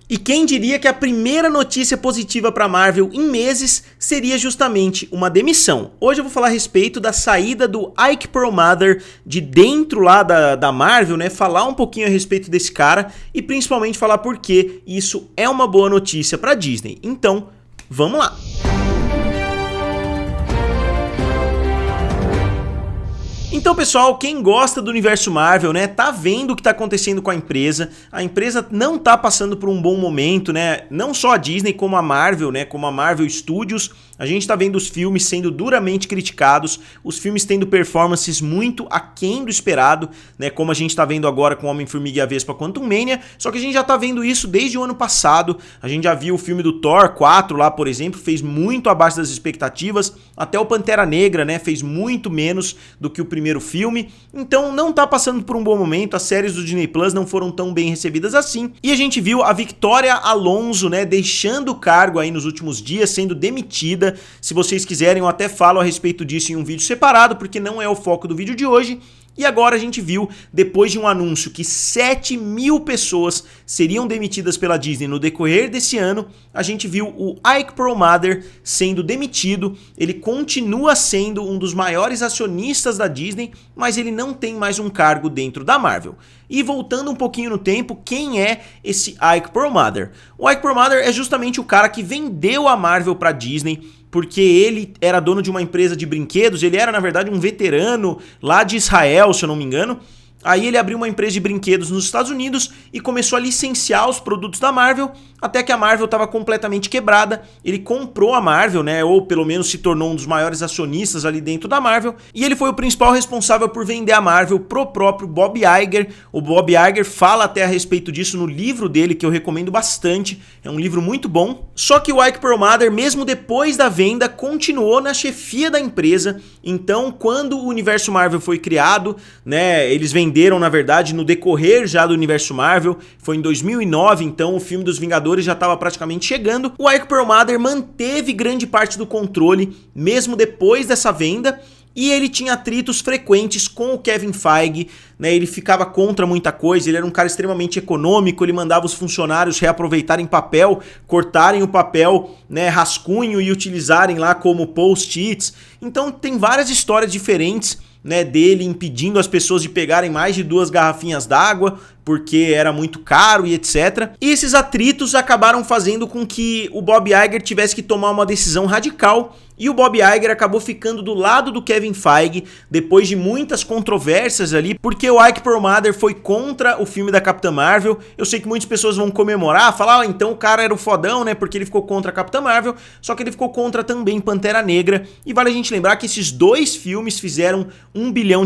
E quem diria que a primeira notícia positiva para a Marvel em meses seria justamente uma demissão. Hoje eu vou falar a respeito da saída do Ike Perlmutter de dentro lá da Marvel, né? Falar um pouquinho a respeito desse cara e principalmente falar por que isso é uma boa notícia para Disney. Então, vamos lá! Então, pessoal, quem gosta do universo Marvel, né, tá vendo o que tá acontecendo com a empresa. A empresa não tá passando por um bom momento, né? Não só a Disney, como a Marvel, né, como a Marvel Studios. A gente tá vendo os filmes sendo duramente criticados, os filmes tendo performances muito aquém do esperado, né, como a gente tá vendo agora com Homem-Formiga e a Vespa Quantumania, só que a gente já tá vendo isso desde o ano passado. A gente já viu o filme do Thor 4 lá, por exemplo, fez muito abaixo das expectativas, até o Pantera Negra, né, fez muito menos do que o primeiro filme, então não tá passando por um bom momento. As séries do Disney Plus não foram tão bem recebidas assim, e a gente viu a Victoria Alonso, né, deixando o cargo aí nos últimos dias, sendo demitida. Se vocês quiserem, eu até falo a respeito disso em um vídeo separado, porque não é o foco do vídeo de hoje. E agora a gente viu, depois de um anúncio que 7.000 pessoas seriam demitidas pela Disney no decorrer desse ano, a gente viu o Ike Perlmutter sendo demitido. Ele continua sendo um dos maiores acionistas da Disney, mas ele não tem mais um cargo dentro da Marvel. E voltando um pouquinho no tempo, quem é esse Ike Perlmutter? O Ike Perlmutter é justamente o cara que vendeu a Marvel para Disney, porque ele era dono de uma empresa de brinquedos. Ele era, na verdade, um veterano lá de Israel, se eu não me engano. Aí ele abriu uma empresa de brinquedos nos Estados Unidos e começou a licenciar os produtos da Marvel, até que a Marvel estava completamente quebrada. Ele comprou a Marvel, né, ou pelo menos se tornou um dos maiores acionistas ali dentro da Marvel, e ele foi o principal responsável por vender a Marvel pro próprio Bob Iger. O Bob Iger fala até a respeito disso no livro dele, que eu recomendo bastante, é um livro muito bom. Só que o Ike Perlmutter, mesmo depois da venda, continuou na chefia da empresa. Então, quando o universo Marvel foi criado, né, eles venderam, na verdade, no decorrer já do universo Marvel, foi em 2009, então o filme dos Vingadores já estava praticamente chegando. O Ike Perlmutter manteve grande parte do controle, mesmo depois dessa venda, e ele tinha atritos frequentes com o Kevin Feige, né? Ele ficava contra muita coisa, ele era um cara extremamente econômico, ele mandava os funcionários reaproveitarem papel, cortarem o papel, né, rascunho e utilizarem lá como post-its. Então tem várias histórias diferentes, né, dele impedindo as pessoas de pegarem mais de 2 garrafinhas d'água, porque era muito caro e etc. E esses atritos acabaram fazendo com que o Bob Iger tivesse que tomar uma decisão radical, e o Bob Iger acabou ficando do lado do Kevin Feige, depois de muitas controvérsias ali, porque o Ike Perlmutter foi contra o filme da Capitã Marvel. Eu sei que muitas pessoas vão comemorar, falar, então o cara era o fodão, né, porque ele ficou contra a Capitã Marvel, só que ele ficou contra também Pantera Negra, e vale a gente lembrar que esses 2 filmes fizeram $1 bilhão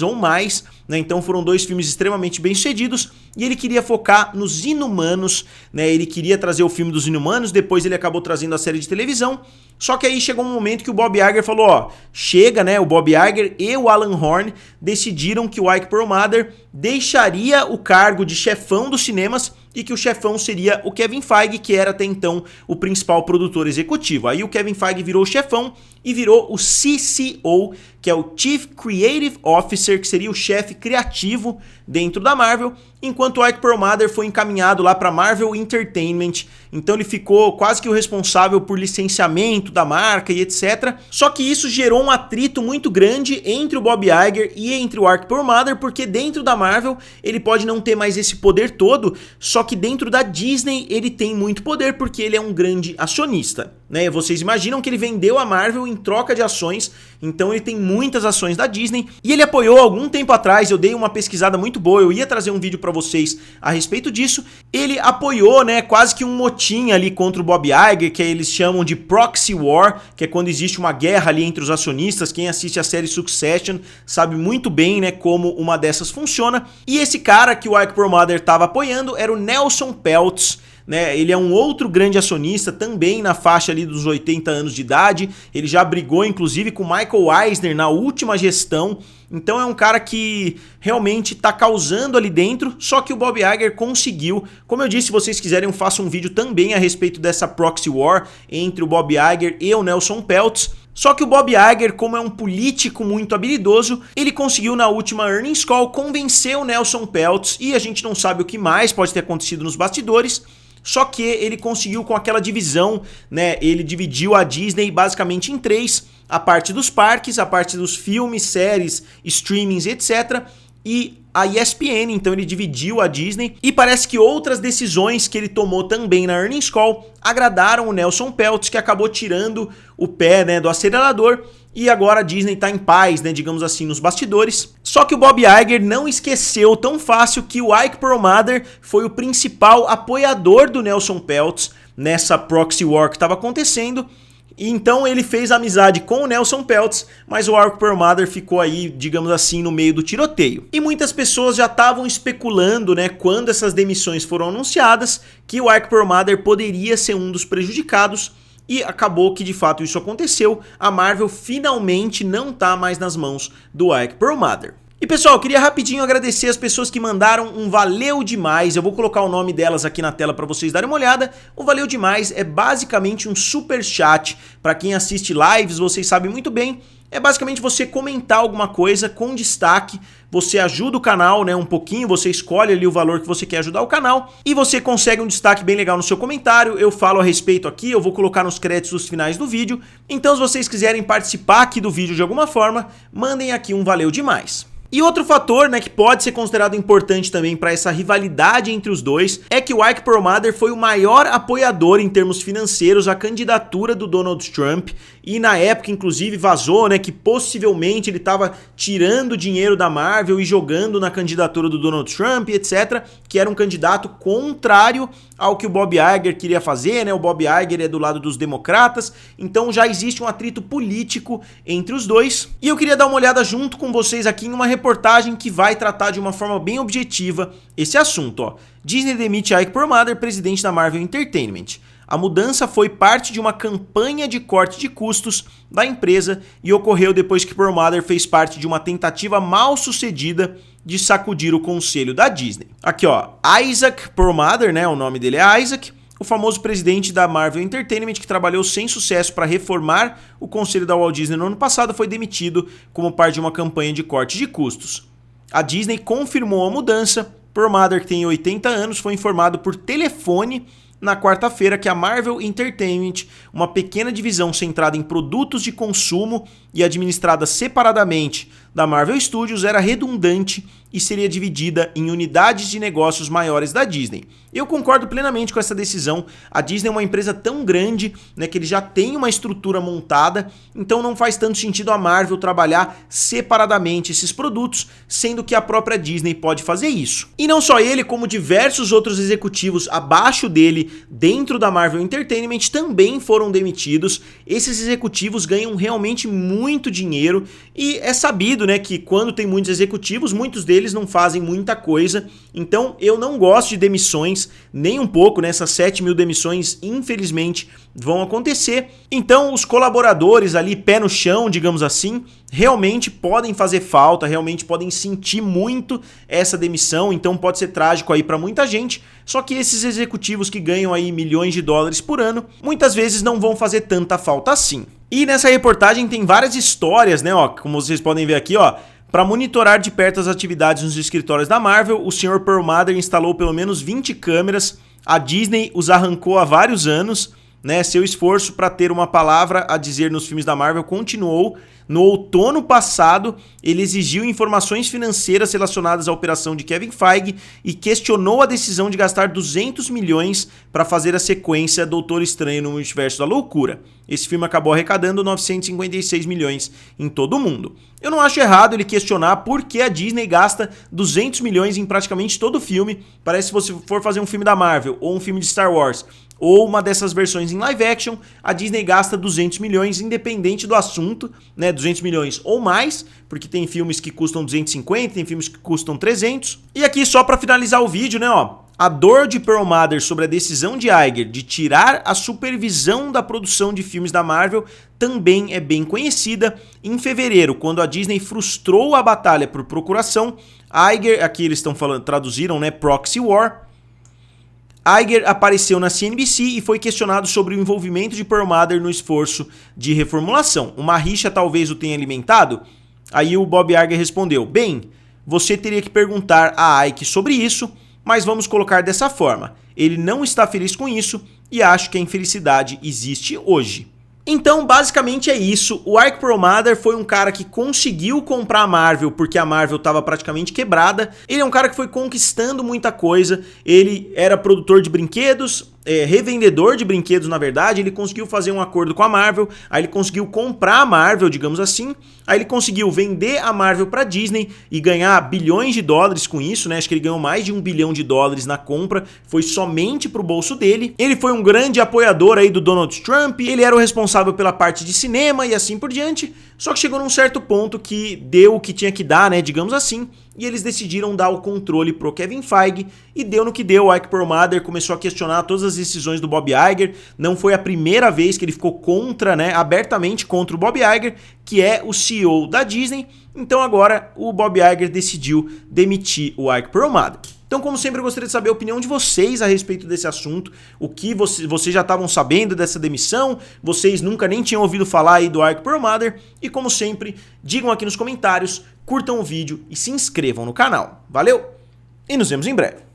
ou mais, né, então foram 2 filmes extremamente bem-sucedidos, e ele queria focar nos Inumanos, né, ele queria trazer o filme dos Inumanos, depois ele acabou trazendo a série de televisão. Só que aí chegou um momento que o Bob Iger falou, ó, chega, né? O Bob Iger e o Alan Horn decidiram que o Ike Perlmutter deixaria o cargo de chefão dos cinemas e que o chefão seria o Kevin Feige, que era até então o principal produtor executivo. Aí o Kevin Feige virou o chefão e virou o CCO, que é o Chief Creative Officer, que seria o chefe criativo dentro da Marvel, enquanto o Ike Perlmutter foi encaminhado lá para Marvel Entertainment. Então ele ficou quase que o responsável por licenciamento da marca e etc. Só que isso gerou um atrito muito grande entre o Bob Iger e entre o Ike Perlmutter, porque dentro da Marvel ele pode não ter mais esse poder todo, só que dentro da Disney ele tem muito poder porque ele é um grande acionista, né? Vocês imaginam que ele vendeu a Marvel em troca de ações, então ele tem muitas ações da Disney, e ele apoiou algum tempo atrás, eu dei uma pesquisada muito boa, eu ia trazer um vídeo pra vocês a respeito disso, ele apoiou, né, quase que um motim ali contra o Bob Iger, que eles chamam de proxy war, que é quando existe uma guerra ali entre os acionistas. Quem assiste a série Succession sabe muito bem, né, como uma dessas funciona, e esse cara que o Ike Perlmutter estava apoiando era o Nelson Peltz, né? Ele é um outro grande acionista, também na faixa ali dos 80 anos de idade. Ele já brigou inclusive com Michael Eisner na última gestão. Então é um cara que realmente está causando ali dentro, só que o Bob Iger conseguiu. Como eu disse, se vocês quiserem eu faço um vídeo também a respeito dessa proxy war entre o Bob Iger e o Nelson Peltz. Só que o Bob Iger, como é um político muito habilidoso, ele conseguiu na última earnings call convencer o Nelson Peltz, e a gente não sabe o que mais pode ter acontecido nos bastidores. Só que ele conseguiu com aquela divisão, né? Ele dividiu a Disney basicamente em três: a parte dos parques, a parte dos filmes, séries, streamings, etc. e a ESPN. Então ele dividiu a Disney e parece que outras decisões que ele tomou também na Earnings Call agradaram o Nelson Peltz, que acabou tirando o pé, né, do acelerador, e agora a Disney tá em paz, né, digamos assim, nos bastidores. Só que o Bob Iger não esqueceu tão fácil que o Ike Perlmutter foi o principal apoiador do Nelson Peltz nessa proxy war que estava acontecendo. E então ele fez amizade com o Nelson Peltz, mas o Ike Perlmutter ficou aí, digamos assim, no meio do tiroteio. E muitas pessoas já estavam especulando, né, quando essas demissões foram anunciadas, que o Ike Perlmutter poderia ser um dos prejudicados. E acabou que de fato isso aconteceu. A Marvel finalmente não tá mais nas mãos do Ike Perlmutter. E pessoal, eu queria rapidinho agradecer as pessoas que mandaram um valeu demais. Eu vou colocar o nome delas aqui na tela para vocês darem uma olhada. O valeu demais é basicamente um super chat. Para quem assiste lives, vocês sabem muito bem. É basicamente você comentar alguma coisa com destaque, você ajuda o canal, né, um pouquinho, você escolhe ali o valor que você quer ajudar o canal e você consegue um destaque bem legal no seu comentário. Eu falo a respeito aqui, eu vou colocar nos créditos finais do vídeo. Então se vocês quiserem participar aqui do vídeo de alguma forma, mandem aqui um valeu demais. E outro fator, né, que pode ser considerado importante também para essa rivalidade entre os dois é que o Ike Perlmutter foi o maior apoiador em termos financeiros à candidatura do Donald Trump, e na época inclusive vazou, né, que possivelmente ele estava tirando dinheiro da Marvel e jogando na candidatura do Donald Trump, etc, que era um candidato contrário ao que o Bob Iger queria fazer, né? O Bob Iger é do lado dos democratas, então já existe um atrito político entre os dois. E eu queria dar uma olhada junto com vocês aqui em uma reportagem que vai tratar de uma forma bem objetiva esse assunto, ó. Disney demite Ike Perlmutter, presidente da Marvel Entertainment. A mudança foi parte de uma campanha de corte de custos da empresa e ocorreu depois que Perlmutter fez parte de uma tentativa mal sucedida de sacudir o conselho da Disney. Aqui ó, Isaac Perlmutter, né, o nome dele é Isaac, o famoso presidente da Marvel Entertainment que trabalhou sem sucesso para reformar o conselho da Walt Disney no ano passado, foi demitido como parte de uma campanha de corte de custos. A Disney confirmou a mudança. Perlmutter, que tem 80 anos, foi informado por telefone na quarta-feira que a Marvel Entertainment, uma pequena divisão centrada em produtos de consumo e administrada separadamente da Marvel Studios, era redundante e seria dividida em unidades de negócios maiores da Disney. Eu concordo plenamente com essa decisão. A Disney é uma empresa tão grande, né, que ele já tem uma estrutura montada, então não faz tanto sentido a Marvel trabalhar separadamente esses produtos, sendo que a própria Disney pode fazer isso. E não só ele, como diversos outros executivos abaixo dele dentro da Marvel Entertainment também foram demitidos. Esses executivos ganham realmente muito dinheiro e é sabido, né, que quando tem muitos executivos, muitos deles não fazem muita coisa. Então eu não gosto de demissões nem um pouco, né? Essas 7 mil demissões infelizmente vão acontecer. Então os colaboradores ali, pé no chão, digamos assim, realmente podem fazer falta, realmente podem sentir muito essa demissão, então pode ser trágico aí para muita gente. Só que esses executivos que ganham aí milhões de dólares por ano, muitas vezes não vão fazer tanta falta assim. E nessa reportagem tem várias histórias, né, ó, como vocês podem ver aqui, ó. Para monitorar de perto as atividades nos escritórios da Marvel, o Sr. Perlmutter instalou pelo menos 20 câmeras. A Disney os arrancou há vários anos, né? Seu esforço para ter uma palavra a dizer nos filmes da Marvel continuou. No outono passado, ele exigiu informações financeiras relacionadas à operação de Kevin Feige e questionou a decisão de gastar 200 milhões para fazer a sequência Doutor Estranho no Multiverso da Loucura. Esse filme acabou arrecadando 956 milhões em todo o mundo. Eu não acho errado ele questionar por que a Disney gasta 200 milhões em praticamente todo o filme. Parece que se você for fazer um filme da Marvel ou um filme de Star Wars ou uma dessas versões em live action, a Disney gasta 200 milhões independente do assunto, né? 200 milhões ou mais, porque tem filmes que custam 250, tem filmes que custam 300. E aqui só para finalizar o vídeo, né, ó, a dor de Perlmutter sobre a decisão de Iger de tirar a supervisão da produção de filmes da Marvel também é bem conhecida. Em fevereiro, quando a Disney frustrou a batalha por procuração, Iger, aqui eles estão falando, traduziram, né, Proxy War, Iger apareceu na CNBC e foi questionado sobre o envolvimento de Perlmutter no esforço de reformulação. Uma rixa talvez o tenha alimentado? Aí o Bob Iger respondeu: bem, você teria que perguntar a Ike sobre isso. mas vamos colocar dessa forma. Ele não está feliz com isso e acho que a infelicidade existe hoje. Então, basicamente é isso. O Ike Perlmutter foi um cara que conseguiu comprar a Marvel porque a Marvel estava praticamente quebrada. Ele é um cara que foi conquistando muita coisa. Ele era produtor de brinquedos, revendedor de brinquedos, na verdade. Ele conseguiu fazer um acordo com a Marvel, aí ele conseguiu comprar a Marvel, digamos assim. Aí ele conseguiu vender a Marvel para Disney e ganhar bilhões de dólares com isso, né? Acho que ele ganhou mais de $1 bilhão na compra, foi somente pro bolso dele. Ele foi um grande apoiador aí do Donald Trump, ele era o responsável pela parte de cinema e assim por diante. Só que chegou num certo ponto que deu o que tinha que dar, né? Digamos assim. E eles decidiram dar o controle pro Kevin Feige e deu no que deu. O Ike Perlmutter começou a questionar todas as decisões do Bob Iger. Não foi a primeira vez que ele ficou contra, né, abertamente contra o Bob Iger, que é o CEO da Disney. Então agora o Bob Iger decidiu demitir o Ike Perlmutter. Então, como sempre, eu gostaria de saber a opinião de vocês a respeito desse assunto. O que vocês já estavam sabendo dessa demissão? Vocês nunca nem tinham ouvido falar aí do Ike Perlmutter? E como sempre, digam aqui nos comentários, curtam o vídeo e se inscrevam no canal. Valeu e nos vemos em breve.